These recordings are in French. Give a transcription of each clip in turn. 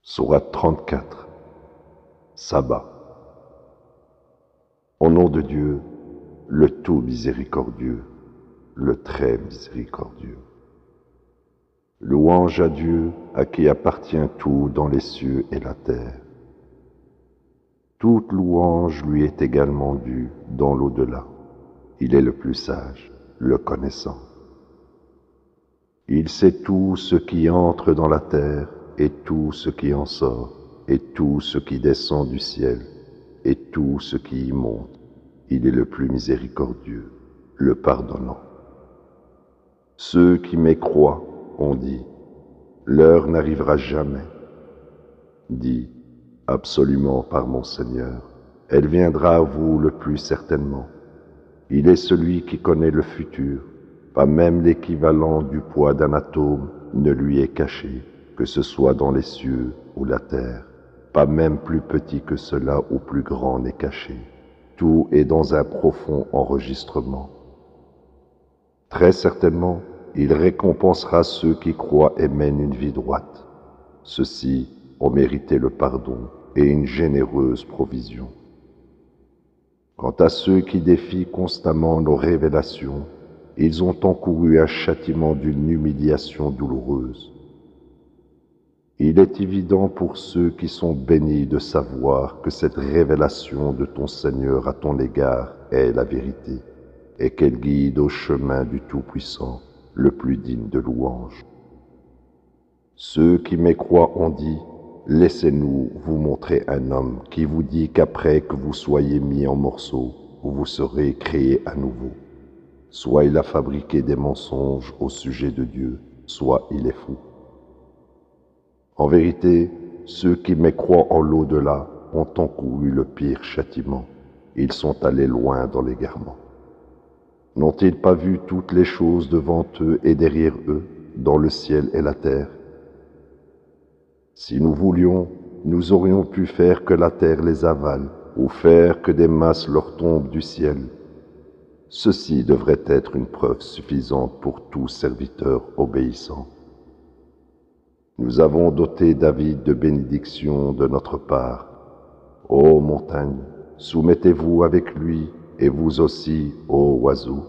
Sourate 34, Sabbat. Au nom de Dieu, le tout miséricordieux, le très miséricordieux. Louange à Dieu, à qui appartient tout dans les cieux et la terre. Toute louange lui est également due dans l'au-delà. Il est le plus sage, le connaissant. Il sait tout ce qui entre dans la terre et tout ce qui en sort, et tout ce qui descend du ciel, et tout ce qui y monte. Il est le plus miséricordieux, le pardonnant. Ceux qui mécroient ont dit, l'heure n'arrivera jamais. Dis, absolument par mon Seigneur, elle viendra à vous le plus certainement. Il est celui qui connaît le futur, pas même l'équivalent du poids d'un atome ne lui est caché, que ce soit dans les cieux ou la terre. Pas même plus petit que cela ou plus grand n'est caché. Tout est dans un profond enregistrement. Très certainement, il récompensera ceux qui croient et mènent une vie droite. Ceux-ci ont mérité le pardon et une généreuse provision. Quant à ceux qui défient constamment nos révélations, ils ont encouru un châtiment d'une humiliation douloureuse. Il est évident pour ceux qui sont bénis de savoir que cette révélation de ton Seigneur à ton égard est la vérité, et qu'elle guide au chemin du Tout-Puissant, le plus digne de louange. Ceux qui mécroient ont dit, laissez-nous vous montrer un homme qui vous dit qu'après que vous soyez mis en morceaux, vous serez créés à nouveau. Soit il a fabriqué des mensonges au sujet de Dieu, soit il est fou. En vérité, ceux qui mécroient en l'au-delà ont encouru le pire châtiment. Ils sont allés loin dans l'égarement. N'ont-ils pas vu toutes les choses devant eux et derrière eux, dans le ciel et la terre? Si nous voulions, nous aurions pu faire que la terre les avale, ou faire que des masses leur tombent du ciel. Ceci devrait être une preuve suffisante pour tout serviteur obéissant. Nous avons doté David de bénédictions de notre part. Ô montagne, soumettez-vous avec lui, et vous aussi, ô oiseaux.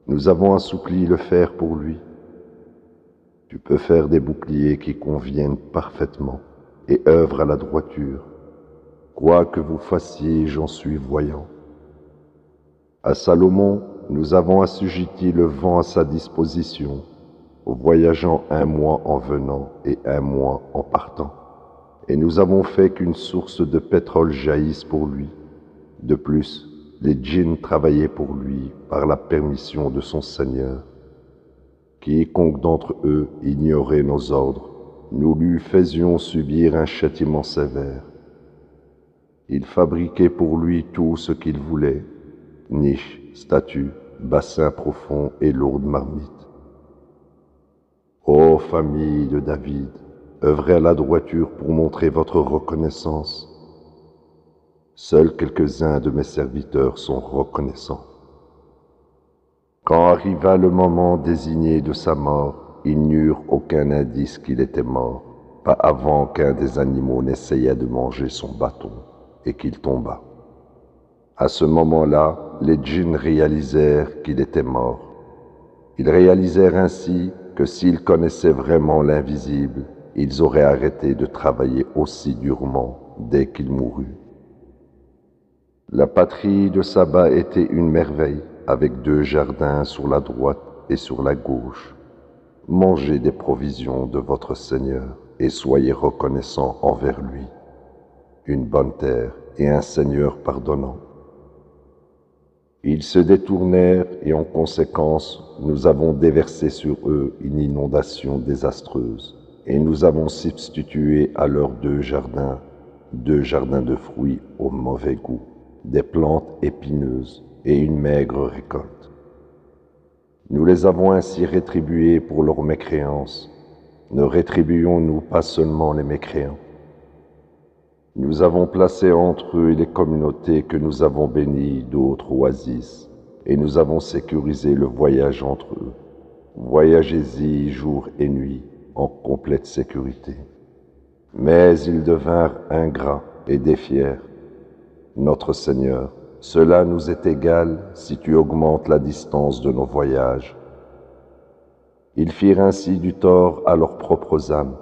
Nous avons assoupli le fer pour lui. Tu peux faire des boucliers qui conviennent parfaitement et œuvrent à la droiture. Quoi que vous fassiez, j'en suis voyant. À Salomon, nous avons assujetti le vent à sa disposition, voyageant un mois en venant et un mois en partant. Et nous avons fait qu'une source de pétrole jaillisse pour lui. De plus, les djinns travaillaient pour lui par la permission de son Seigneur. Quiconque d'entre eux ignorait nos ordres, nous lui faisions subir un châtiment sévère. Il fabriquait pour lui tout ce qu'il voulait, niches, statues, bassins profonds et lourdes marmites. Ô famille de David, œuvrez à la droiture pour montrer votre reconnaissance. Seuls quelques-uns de mes serviteurs sont reconnaissants. Quand arriva le moment désigné de sa mort, ils n'eurent aucun indice qu'il était mort, pas avant qu'un des animaux n'essayât de manger son bâton et qu'il tomba. À ce moment-là, les djinns réalisèrent qu'il était mort. Ils réalisèrent ainsi que s'ils connaissaient vraiment l'invisible, ils auraient arrêté de travailler aussi durement dès qu'il mourut. La patrie de Saba était une merveille, avec 2 jardins sur la droite et sur la gauche. Mangez des provisions de votre Seigneur et soyez reconnaissants envers lui. Une bonne terre et un Seigneur pardonnant. Ils se détournèrent et en conséquence, nous avons déversé sur eux une inondation désastreuse et nous avons substitué à leurs 2 jardins de fruits au mauvais goût, des plantes épineuses et une maigre récolte. Nous les avons ainsi rétribués pour leur mécréance. Ne rétribuons-nous pas seulement les mécréants? Nous avons placé entre eux et les communautés que nous avons bénies d'autres oasis, et nous avons sécurisé le voyage entre eux. Voyagez-y jour et nuit en complète sécurité. Mais ils devinrent ingrats et défièrent. Notre Seigneur, cela nous est égal si tu augmentes la distance de nos voyages. Ils firent ainsi du tort à leurs propres âmes.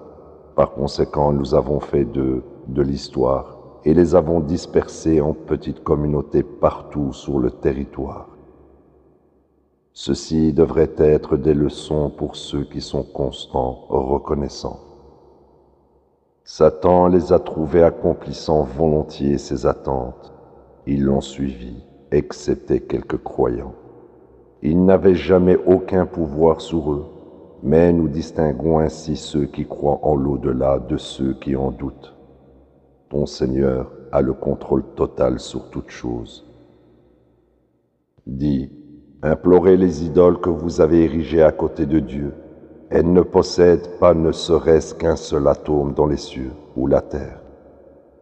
Par conséquent, nous avons fait d'eux de l'histoire et les avons dispersés en petites communautés partout sur le territoire. Ceci devrait être des leçons pour ceux qui sont constants, reconnaissants. Satan les a trouvés accomplissant volontiers ses attentes. Ils l'ont suivi, excepté quelques croyants. Il n'avait jamais aucun pouvoir sur eux, mais nous distinguons ainsi ceux qui croient en l'au-delà de ceux qui en doutent. Ton Seigneur a le contrôle total sur toutes choses. Dis, implorez les idoles que vous avez érigées à côté de Dieu. Elles ne possèdent pas ne serait-ce qu'un seul atome dans les cieux ou la terre.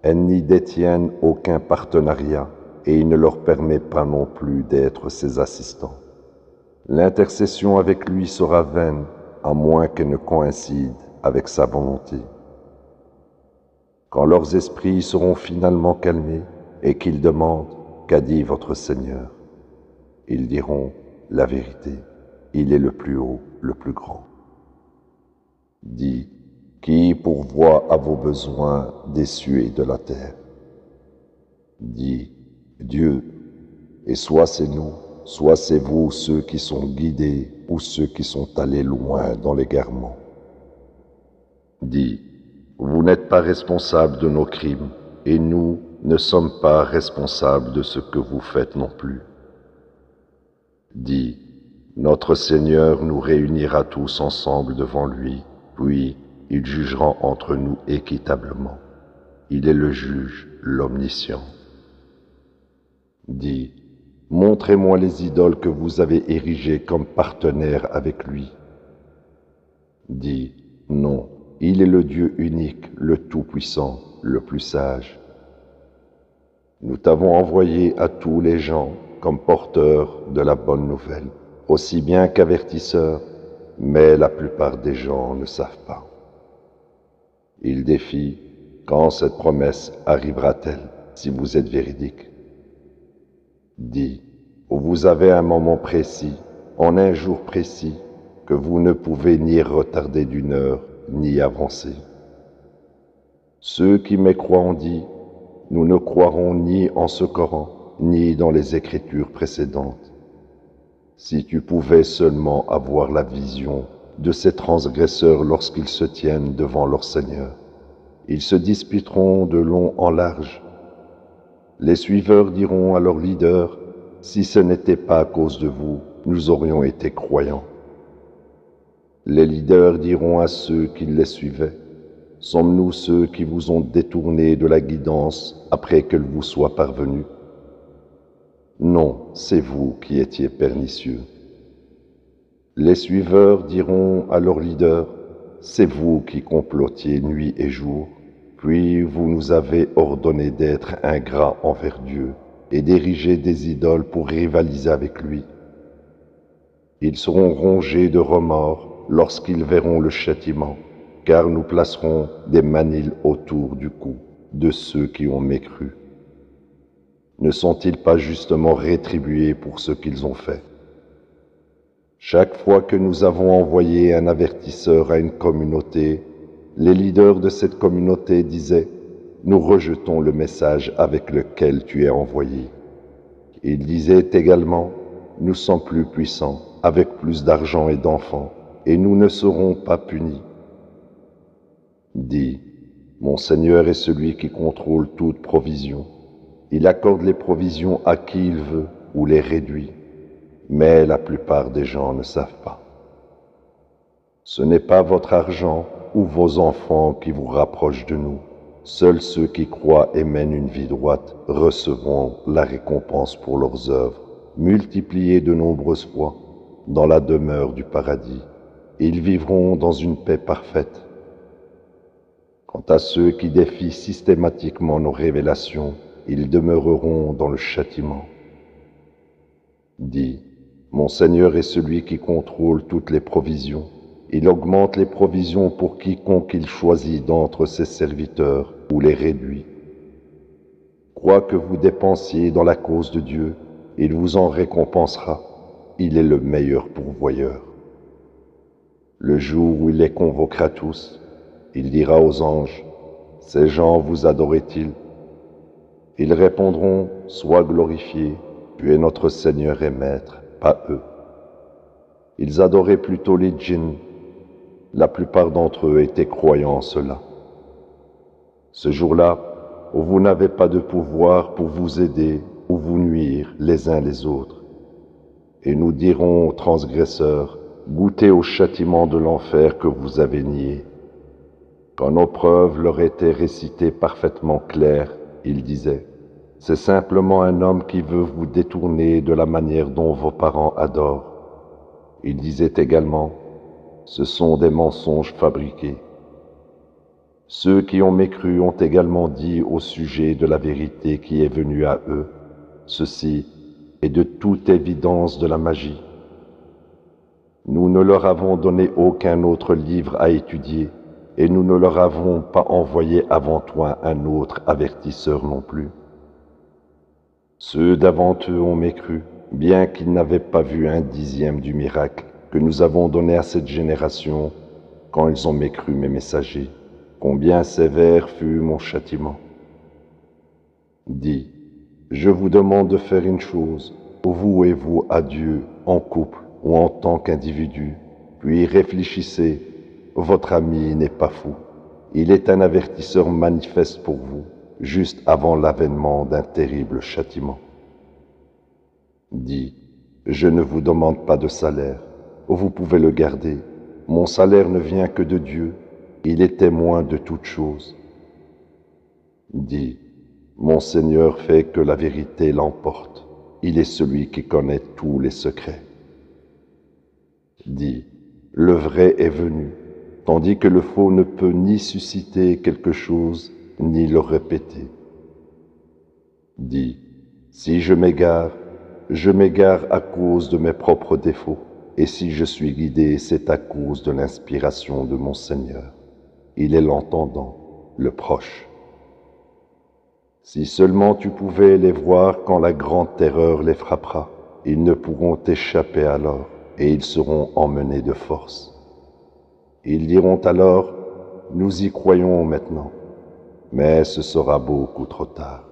Elles n'y détiennent aucun partenariat et il ne leur permet pas non plus d'être ses assistants. L'intercession avec lui sera vaine, à moins qu'elle ne coïncide avec sa volonté. Quand leurs esprits seront finalement calmés et qu'ils demandent « Qu'a dit votre Seigneur ?» Ils diront « La vérité, il est le plus haut, le plus grand. » Dis « Qui pourvoit à vos besoins des cieux et de la terre ?» Dis « Dieu, et soit c'est nous, soit c'est vous ceux qui sont guidés ou ceux qui sont allés loin dans l'égarement. Dis, vous n'êtes pas responsables de nos crimes, et nous ne sommes pas responsables de ce que vous faites non plus. Dis, notre Seigneur nous réunira tous ensemble devant lui, puis il jugera entre nous équitablement. Il est le juge, l'omniscient. Dis, montrez-moi les idoles que vous avez érigées comme partenaires avec lui. Dis, non, il est le Dieu unique, le Tout-Puissant, le plus sage. Nous t'avons envoyé à tous les gens comme porteurs de la bonne nouvelle, aussi bien qu'avertisseurs, mais la plupart des gens ne savent pas. Ils défient quand cette promesse arrivera-t-elle, si vous êtes véridique. Dis, vous avez un moment précis, en un jour précis, que vous ne pouvez ni retarder d'une heure, ni avancer. Ceux qui mécroient ont dit, nous ne croirons ni en ce Coran, ni dans les Écritures précédentes. Si tu pouvais seulement avoir la vision de ces transgresseurs lorsqu'ils se tiennent devant leur Seigneur, ils se disputeront de long en large. Les suiveurs diront à leur leader, si ce n'était pas à cause de vous, nous aurions été croyants. Les leaders diront à ceux qui les suivaient, sommes-nous ceux qui vous ont détourné de la guidance après qu'elle vous soit parvenue? Non, c'est vous qui étiez pernicieux. Les suiveurs diront à leur leader, c'est vous qui complotiez nuit et jour, puis vous nous avez ordonné d'être ingrats envers Dieu et d'ériger des idoles pour rivaliser avec lui. Ils seront rongés de remords lorsqu'ils verront le châtiment, car nous placerons des manilles autour du cou de ceux qui ont mécru. Ne sont-ils pas justement rétribués pour ce qu'ils ont fait? Chaque fois que nous avons envoyé un avertisseur à une communauté, les leaders de cette communauté disaient « Nous rejetons le message avec lequel tu es envoyé ». Ils disaient également « Nous sommes plus puissants, avec plus d'argent et d'enfants, et nous ne serons pas punis. » Dis, mon Seigneur est celui qui contrôle toute provision. Il accorde les provisions à qui il veut ou les réduit, mais la plupart des gens ne savent pas. Ce n'est pas votre argent ou vos enfants qui vous rapprochent de nous. Seuls ceux qui croient et mènent une vie droite recevront la récompense pour leurs œuvres, multipliées de nombreuses fois, dans la demeure du paradis. Ils vivront dans une paix parfaite. Quant à ceux qui défient systématiquement nos révélations, ils demeureront dans le châtiment. Dis, mon Seigneur est celui qui contrôle toutes les provisions. Il augmente les provisions pour quiconque il choisit d'entre ses serviteurs ou les réduit. Quoi que vous dépensiez dans la cause de Dieu, il vous en récompensera. Il est le meilleur pourvoyeur. Le jour où il les convoquera tous, il dira aux anges, « Ces gens vous adoraient-ils » Ils répondront, « Sois glorifié, tu es notre Seigneur et Maître, pas eux. » Ils adoraient plutôt les djinns. La plupart d'entre eux étaient croyants en cela. Ce jour-là, où vous n'avez pas de pouvoir pour vous aider ou vous nuire les uns les autres. Et nous dirons aux transgresseurs, goûtez au châtiment de l'enfer que vous avez nié. Quand nos preuves leur étaient récitées parfaitement claires, ils disaient, c'est simplement un homme qui veut vous détourner de la manière dont vos parents adorent. Ils disaient également, ce sont des mensonges fabriqués. Ceux qui ont mécru ont également dit au sujet de la vérité qui est venue à eux, ceci est de toute évidence de la magie. Nous ne leur avons donné aucun autre livre à étudier, et nous ne leur avons pas envoyé avant toi un autre avertisseur non plus. Ceux d'avant eux ont mécru, bien qu'ils n'avaient pas vu un dixième du miracle que nous avons donné à cette génération quand ils ont mécru mes messagers. Combien sévère fut mon châtiment. Dis, je vous demande de faire une chose, vous et vous à Dieu, en couple ou en tant qu'individu, puis réfléchissez, votre ami n'est pas fou. Il est un avertisseur manifeste pour vous, juste avant l'avènement d'un terrible châtiment. Dis, je ne vous demande pas de salaire, vous pouvez le garder. Mon salaire ne vient que de Dieu, il est témoin de toutes choses. Dis, mon Seigneur fait que la vérité l'emporte, il est celui qui connaît tous les secrets. Dis, le vrai est venu, tandis que le faux ne peut ni susciter quelque chose, ni le répéter. Dis, si je m'égare à cause de mes propres défauts, et si je suis guidé, c'est à cause de l'inspiration de mon Seigneur. Il est l'entendant, le proche. Si seulement tu pouvais les voir quand la grande terreur les frappera, ils ne pourront échapper alors, et ils seront emmenés de force. Ils diront alors, nous y croyons maintenant, mais ce sera beaucoup trop tard.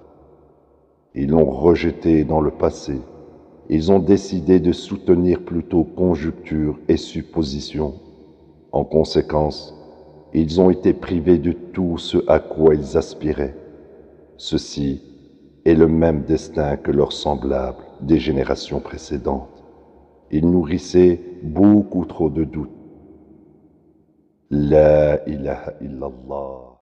Ils l'ont rejeté dans le passé. Ils ont décidé de soutenir plutôt conjectures et suppositions. En conséquence, ils ont été privés de tout ce à quoi ils aspiraient. Ceci est le même destin que leurs semblables des générations précédentes. Ils nourrissaient beaucoup trop de doutes. La ilaha illallah.